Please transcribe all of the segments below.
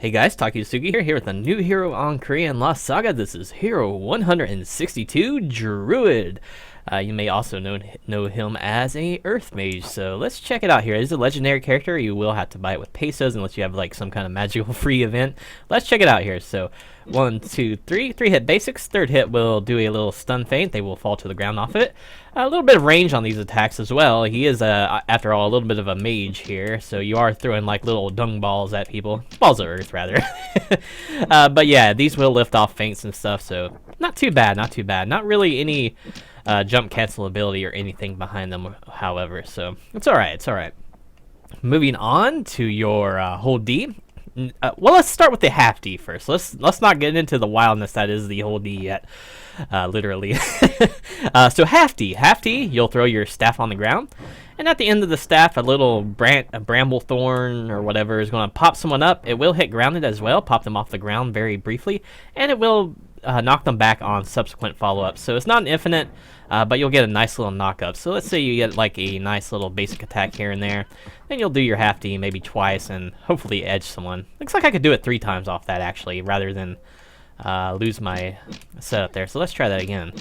Hey guys, TakuyaSugi here with a new hero on Korean Lost Saga. This is Hero 162, Druid. You may also know him as a Earth Mage, so let's check it out here. He's a legendary character. You will have to buy it with pesos unless you have like some kind of magical free event. Let's check it out here. So 1, 2, 3 hit basics. Third hit will do a little stun feint. They will fall to the ground off of it. A little bit of range on these attacks as well. He is, after all, a little bit of a mage here, so you are throwing like little dung balls at people. Balls of earth, rather. But yeah, these will lift off feints and stuff, so not too bad, not too bad. Not really any jump cancel ability or anything behind them, however, so it's alright, it's alright. Moving on to your whole D. Well, let's start with the half D first. Let's not get into the wildness that is the whole D yet. Literally. So half D, you'll throw your staff on the ground, and at the end of the staff, a little bramble thorn or whatever is going to pop someone up. It will hit grounded as well, pop them off the ground very briefly, and it will knock them back on subsequent follow-ups. So it's not an infinite, but you'll get a nice little knock-up. So let's say you get like a nice little basic attack here and there, then you'll do your half D maybe twice and hopefully edge someone. Looks like I could do it 3 times off that actually, rather than lose my setup there. So let's try that again.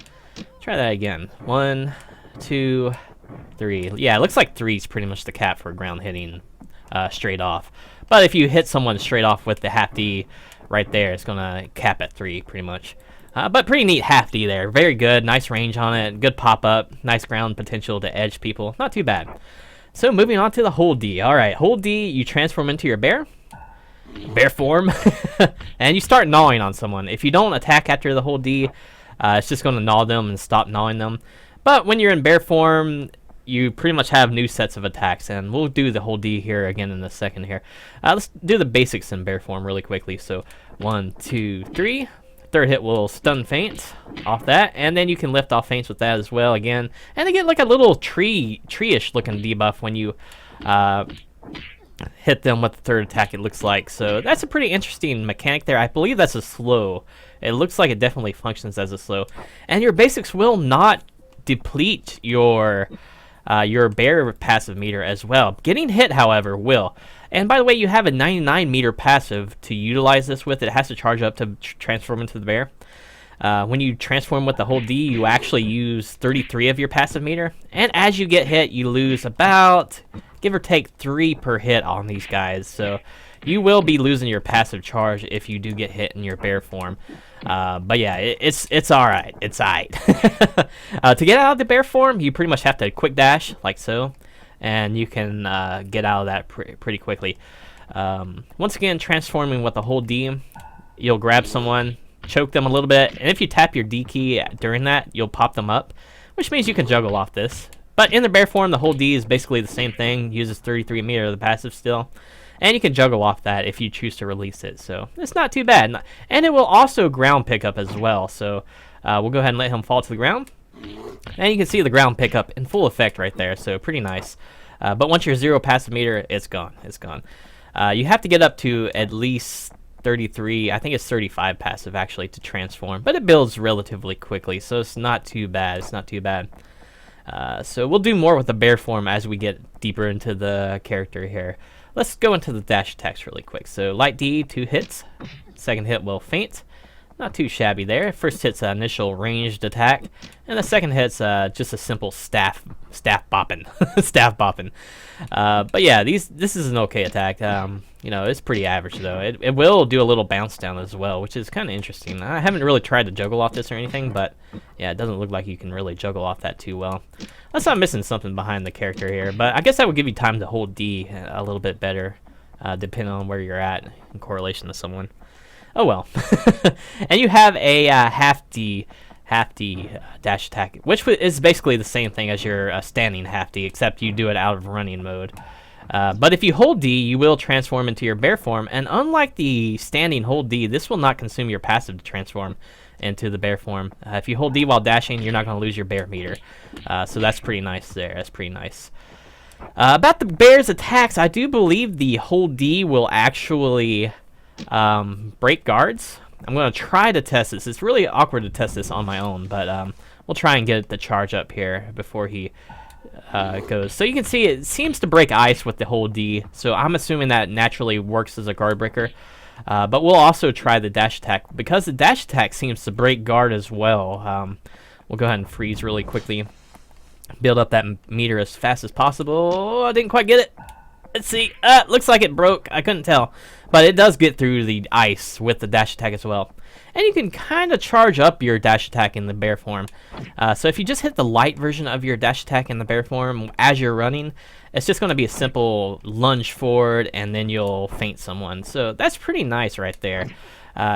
Try that again. 1, 2, 3. Yeah, it looks like 3 is pretty much the cap for ground hitting straight off. But if you hit someone straight off with the half D right there, it's gonna cap at 3 pretty much. But pretty neat half D there. Very good. Nice range on it. Good pop up. Nice ground potential to edge people. Not too bad. So moving on to the whole D. Alright, whole D, you transform into your bear form, and you start gnawing on someone. If you don't attack after the whole D, it's just going to gnaw them and stop gnawing them. But when you're in bear form, you pretty much have new sets of attacks, and we'll do the whole D here again in a second here. Let's do the basics in bear form really quickly. So 1, 2, 3. Third hit will stun feint off that, and then you can lift off feints with that as well again. And they get like a little tree-ish looking debuff when you hit them with the third attack, it looks like. So that's a pretty interesting mechanic there. I believe that's a slow. It looks like it definitely functions as a slow. And your basics will not deplete your bear passive meter as well. Getting hit, however, will. And by the way, you have a 99 meter passive to utilize this with. It has to charge up to transform into the bear. When you transform with the whole D, you actually use 33 of your passive meter. And as you get hit, you lose about, give or take, 3 per hit on these guys. So you will be losing your passive charge if you do get hit in your bear form. But yeah, it's alright. It's alright. To get out of the bear form, you pretty much have to quick dash, like so. And you can get out of that pretty quickly. Once again, transforming with the whole D, you'll grab someone, choke them a little bit, and if you tap your D key during that, you'll pop them up, which means you can juggle off this. But in the bear form, the whole D is basically the same thing, uses 33 meter of the passive still, and you can juggle off that if you choose to release it, so it's not too bad. And it will also ground pick up as well, so we'll go ahead and let him fall to the ground. And you can see the ground pickup in full effect right there, so pretty nice. But once you're 0 passive meter, it's gone. It's gone. You have to get up to at least 33, I think it's 35 passive actually to transform, but it builds relatively quickly, so it's not too bad. It's not too bad. So we'll do more with the bear form as we get deeper into the character here. Let's go into the dash attacks really quick. So light D, 2 hits. Second hit will feint. Not too shabby there. First hit's an initial ranged attack, and the second hit's just a simple staff bopping, staff bopping. But yeah, this is an okay attack. You know, it's pretty average though. It will do a little bounce down as well, which is kind of interesting. I haven't really tried to juggle off this or anything, but yeah, it doesn't look like you can really juggle off that too well. Unless I'm missing something behind the character here, but I guess that would give you time to hold D a little bit better, depending on where you're at in correlation to someone. Oh well. And you have a half D dash attack, which is basically the same thing as your standing half D, except you do it out of running mode. But if you hold D, you will transform into your bear form, and unlike the standing hold D, this will not consume your passive to transform into the bear form. If you hold D while dashing, you're not going to lose your bear meter. So that's pretty nice there. That's pretty nice. About the bear's attacks, I do believe the hold D will actually break guards. I'm going to try to test this. It's really awkward to test this on my own, but we'll try and get the charge up here before he goes. So you can see it seems to break ice with the whole D, so I'm assuming that naturally works as a guard breaker. But we'll also try the dash attack because the dash attack seems to break guard as well. We'll go ahead and freeze really quickly. Build up that meter as fast as possible. Oh, I didn't quite get it. Let's see. Looks like it broke. I couldn't tell. But it does get through the ice with the dash attack as well. And you can kind of charge up your dash attack in the bear form. So if you just hit the light version of your dash attack in the bear form as you're running, it's just going to be a simple lunge forward and then you'll feint someone. So that's pretty nice right there.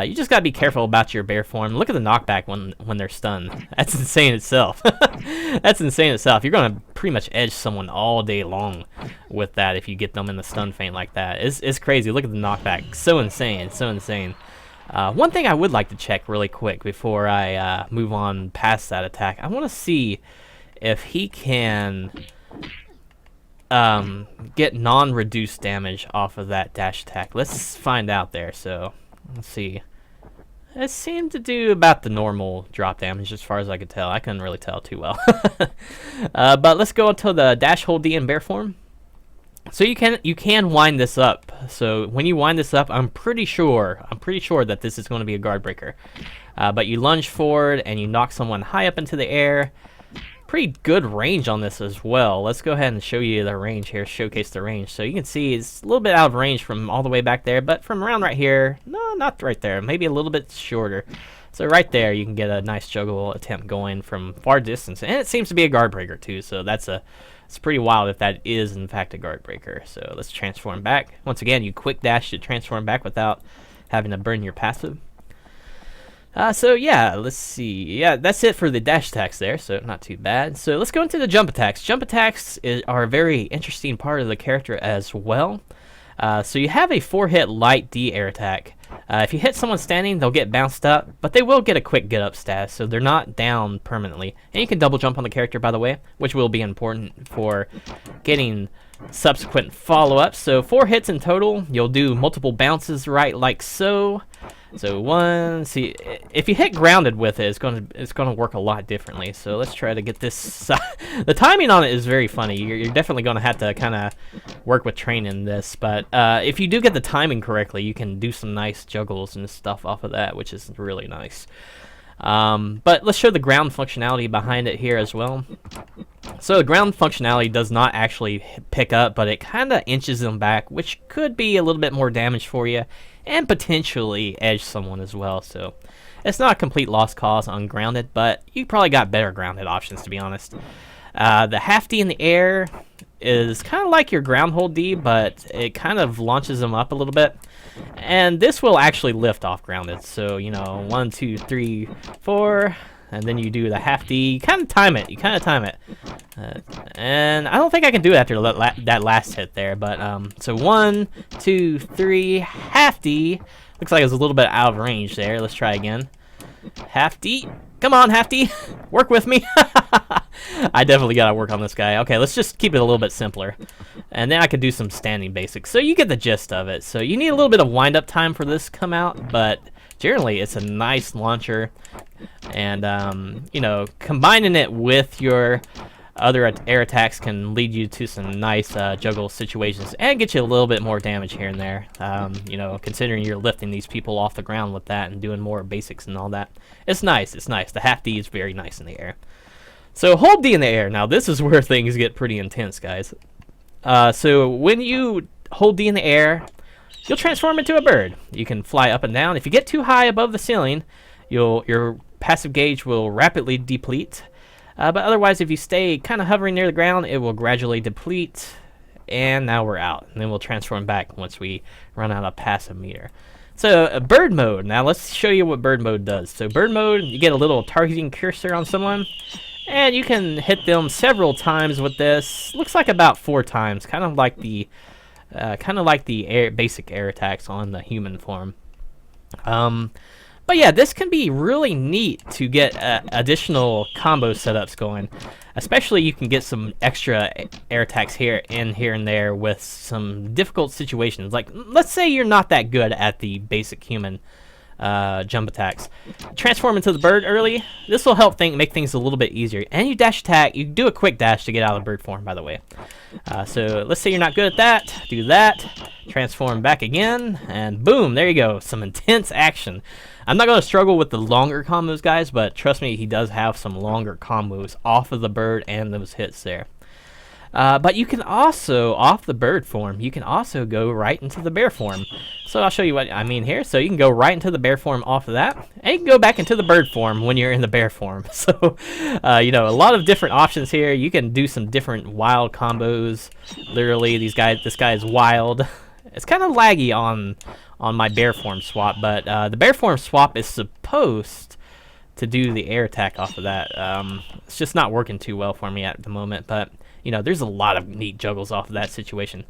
You just got to be careful about your bear form. Look at the knockback when they're stunned. That's insane itself. That's insane itself. You're going to pretty much edge someone all day long with that if you get them in the stun feint like that. It's crazy. Look at the knockback. So insane. So insane. One thing I would like to check really quick before I move on past that attack. I want to see if he can get non-reduced damage off of that dash attack. Let's find out there. So let's see. It seemed to do about the normal drop damage as far as I could tell. I couldn't really tell too well. But let's go into the dash hold D in bear form. So you can wind this up. So when you wind this up, I'm pretty sure that this is going to be a guard breaker. But you lunge forward and you knock someone high up into the air. Pretty good range on this as well. Let's go ahead and show you the range here, showcase the range. So you can see it's a little bit out of range from all the way back there, but from around right here, no, not right there, maybe a little bit shorter. So right there, you can get a nice juggle attempt going from far distance, and it seems to be a guard breaker too. So it's pretty wild if that is in fact a guard breaker. So let's transform back. Once again, you quick dash to transform back without having to burn your passive. So yeah, let's see. Yeah, that's it for the dash attacks there, so not too bad. So let's go into the jump attacks. Jump attacks are a very interesting part of the character as well. So you have a 4-hit light D air attack. If you hit someone standing, they'll get bounced up, but they will get a quick get up status, so they're not down permanently. And you can double jump on the character, by the way, which will be important for getting subsequent follow-ups. So 4 hits in total. You'll do multiple bounces right like so. So one, see, if you hit grounded with it, it's gonna work a lot differently. So let's try to get this. The timing on it is very funny. You're definitely gonna have to kind of work with training this, but if you do get the timing correctly, you can do some nice juggles and stuff off of that, which is really nice. But let's show the ground functionality behind it here as well. So the ground functionality does not actually pick up, but it kind of inches them back, which could be a little bit more damage for you, and potentially edge someone as well. So it's not a complete lost cause on grounded, but you probably got better grounded options, to be honest. The half D in the air is kind of like your ground hold D, but it kind of launches them up a little bit. And this will actually lift off grounded. So, you know, 1, 2, 3, 4, and then you do the half D. You kind of time it. And I don't think I can do it after that last hit there. But so 1, 2, 3, half D. Looks like it's a little bit out of range there. Let's try again. Half D. Come on, half D. Work with me. I definitely got to work on this guy. Okay, let's just keep it a little bit simpler. And then I could do some standing basics. So you get the gist of it. So you need a little bit of wind-up time for this to come out, but generally it's a nice launcher. And, you know, combining it with your other air attacks can lead you to some nice juggle situations and get you a little bit more damage here and there. You know, considering you're lifting these people off the ground with that and doing more basics and all that. It's nice. It's nice. The half D is very nice in the air. So hold D in the air. Now this is where things get pretty intense, guys. So when you hold D in the air, you'll transform into a bird. You can fly up and down. If you get too high above the ceiling, your passive gauge will rapidly deplete. But otherwise, if you stay kind of hovering near the ground, it will gradually deplete. And now we're out. And then we'll transform back once we run out of passive meter. So bird mode. Now let's show you what bird mode does. So bird mode, you get a little targeting cursor on someone. And you can hit them several times with this. Looks like about 4 times. Kind of like the basic air attacks on the human form. But yeah, this can be really neat to get additional combo setups going. Especially you can get some extra air attacks here and there with some difficult situations. Like, let's say you're not that good at the basic human jump attacks. Transform into the bird early. This will help make things a little bit easier. And you dash attack. You do a quick dash to get out of the bird form, by the way. So let's say you're not good at that. Do that. Transform back again. And boom, there you go. Some intense action. I'm not going to struggle with the longer combos, guys, but trust me, he does have some longer combos off of the bird and those hits there. But you can also, off the bird form, you can also go right into the bear form. So I'll show you what I mean here. So you can go right into the bear form off of that, and you can go back into the bird form when you're in the bear form. So, you know, a lot of different options here. You can do some different wild combos. Literally, this guy is wild. It's kind of laggy on my bear form swap, but the bear form swap is supposed to do the air attack off of that. It's just not working too well for me at the moment, but you know, there's a lot of neat juggles off of that situation.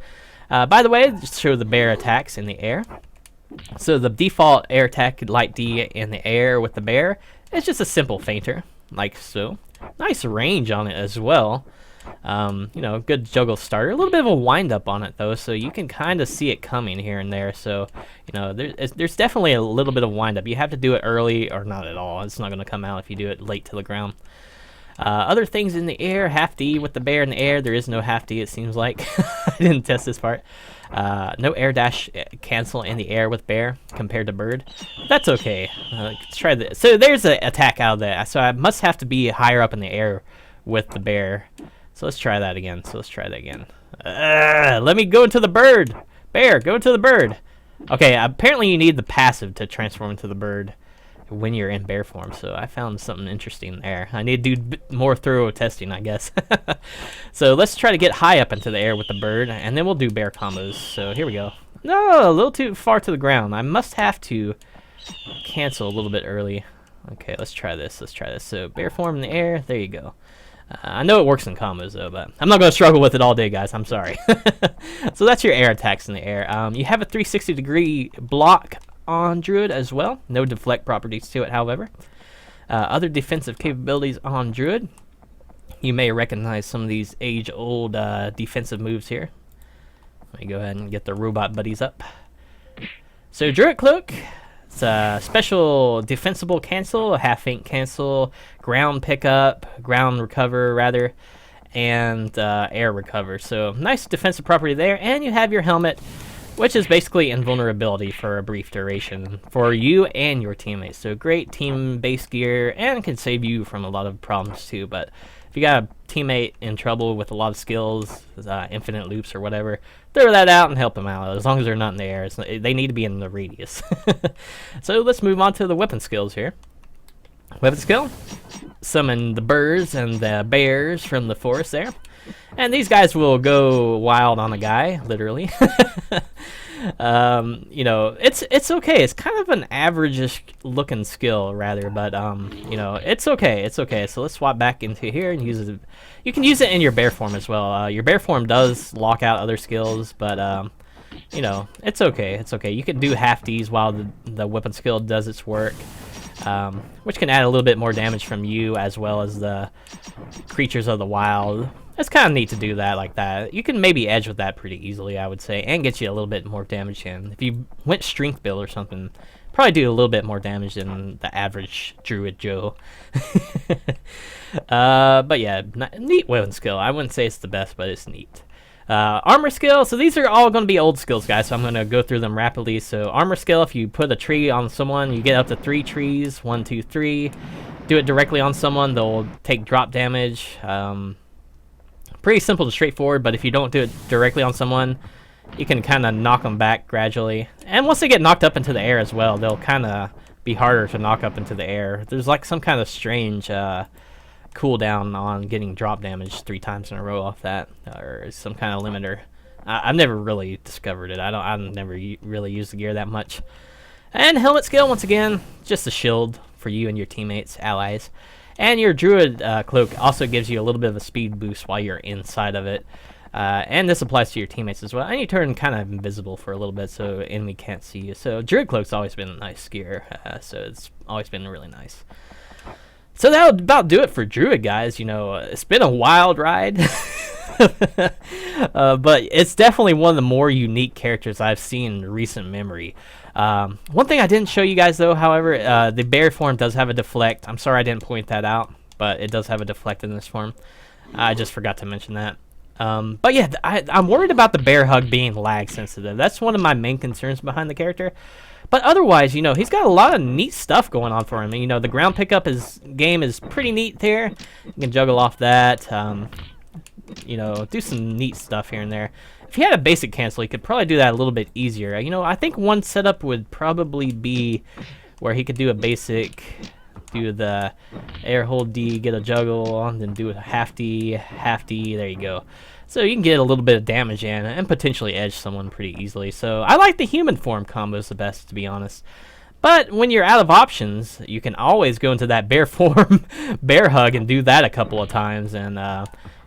By the way, just show the bear attacks in the air. So the default air attack, light D in the air with the bear, it's just a simple feinter, like so. Nice range on it as well. You know, good juggle starter. A little bit of a wind up on it though, so you can kind of see it coming here and there. So, you know, there's definitely a little bit of wind up. You have to do it early or not at all. It's not going to come out if you do it late to the ground. Other things in the air, half D with the bear in the air. There is no half D, it seems like. I didn't test this part. No air dash cancel in the air with bear compared to bird. That's okay. Let's try this. So there's an attack out of that. So I must have to be higher up in the air with the bear. So let's try that again. Let me go into the bird. Bear, go into the bird. Okay, apparently you need the passive to transform into the bird when you're in bear form, so I found something interesting there. I need to do more thorough testing, I guess. So let's try to get high up into the air with the bird, and then we'll do bear combos. So here we go. No, a little too far to the ground. I must have to cancel a little bit early. Okay, let's try this. So bear form in the air. There you go. I know it works in combos though, but I'm not going to struggle with it all day, guys. I'm sorry. So that's your air attacks in the air. You have a 360-degree block on Druid as well. No deflect properties to it, however. Other defensive capabilities on Druid. You may recognize some of these age-old defensive moves here. Let me go ahead and get the robot buddies up. So Druid Cloak. It's a special defensible cancel, a half feint cancel, ground pickup, ground recover rather, and air recover. So nice defensive property there. And you have your helmet, which is basically invulnerability for a brief duration for you and your teammates. So great team-based gear and can save you from a lot of problems too. But if you got a teammate in trouble with a lot of skills, infinite loops or whatever, throw that out and help them out. As long as they're not in the air, they need to be in the radius. So let's move on to the weapon skills here. Weapon skill, summon the birds and the bears from the forest there. And these guys will go wild on a guy, literally. You know, it's okay. It's kind of an average-ish looking skill, rather, but you know, it's okay. It's okay. So let's swap back into here and use it. You can use it in your bear form as well. Your bear form does lock out other skills, but you know, it's okay. It's okay. You can do half Ds while the weapon skill does its work. Which can add a little bit more damage from you as well as the creatures of the wild. It's kind of neat to do that like that. You can maybe edge with that pretty easily, I would say, and get you a little bit more damage in. If you went strength build or something, probably do a little bit more damage than the average Druid Joe. But yeah, neat weapon skill. I wouldn't say it's the best, but it's neat. Armor skill, so these are all going to be old skills, guys, so I'm going to go through them rapidly. So armor skill, if you put a tree on someone, you get up to 3 trees, 1, 2, 3. Do it directly on someone, they'll take drop damage. Pretty simple and straightforward, but if you don't do it directly on someone, you can kind of knock them back gradually. And once they get knocked up into the air as well, they'll kind of be harder to knock up into the air. There's like some kind of strange cooldown on getting drop damage 3 times in a row off that, or some kind of limiter. I've never really discovered it. I've never really used the gear that much. And helmet skill, once again, just a shield for you and your teammates, allies. And your Druid Cloak also gives you a little bit of a speed boost while you're inside of it. And this applies to your teammates as well. And you turn kind of invisible for a little bit so enemy can't see you. So Druid Cloak's always been a nice gear. So it's always been really nice. So that would about do it for Druid, guys. You know, it's been a wild ride. But it's definitely one of the more unique characters I've seen in recent memory. One thing I didn't show you guys though, however, the bear form does have a deflect. I'm sorry I didn't point that out, but it does have a deflect in this form. I just forgot to mention that. But yeah, I'm worried about the bear hug being lag sensitive. That's one of my main concerns behind the character. But otherwise, you know, he's got a lot of neat stuff going on for him. You know, the ground pickup game is pretty neat there. You can juggle off that. You know, do some neat stuff here and there. If he had a basic cancel, he could probably do that a little bit easier. You know, I think one setup would probably be where he could do a basic, do the air hold D, get a juggle, and then do a half D, there you go. So you can get a little bit of damage in and potentially edge someone pretty easily. So I like the human form combos the best, to be honest. But when you're out of options, you can always go into that bear form, bear hug, and do that a couple of times and,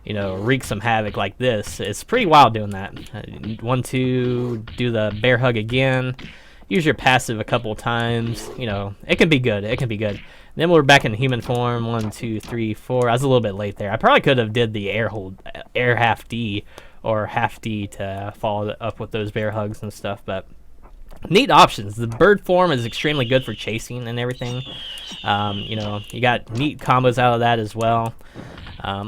you know, wreak some havoc like this. It's pretty wild doing that. 1, 2, do the bear hug again. Use your passive a couple of times. You know, it can be good. It can be good. Then we're back in human form. 1, 2, 3, 4. I was a little bit late there. I probably could have did the air half D or half D to follow up with those bear hugs and stuff. But neat options. The bird form is extremely good for chasing and everything. You know, you got neat combos out of that as well.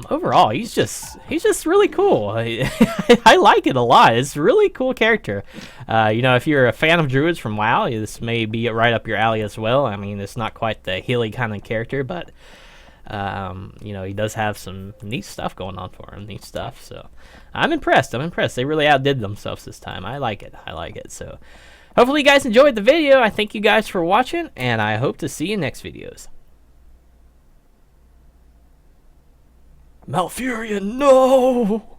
Overall, he's just really cool. I like it a lot. It's a really cool character. You know, if you're a fan of druids from WoW, this may be right up your alley as well. I mean, it's not quite the Healy kind of character, but you know, he does have some neat stuff going on for him. Neat stuff. So I'm impressed. They really outdid themselves this time. I like it. So hopefully you guys enjoyed the video. I thank you guys for watching, and I hope to see you in next videos. Malfurion, no!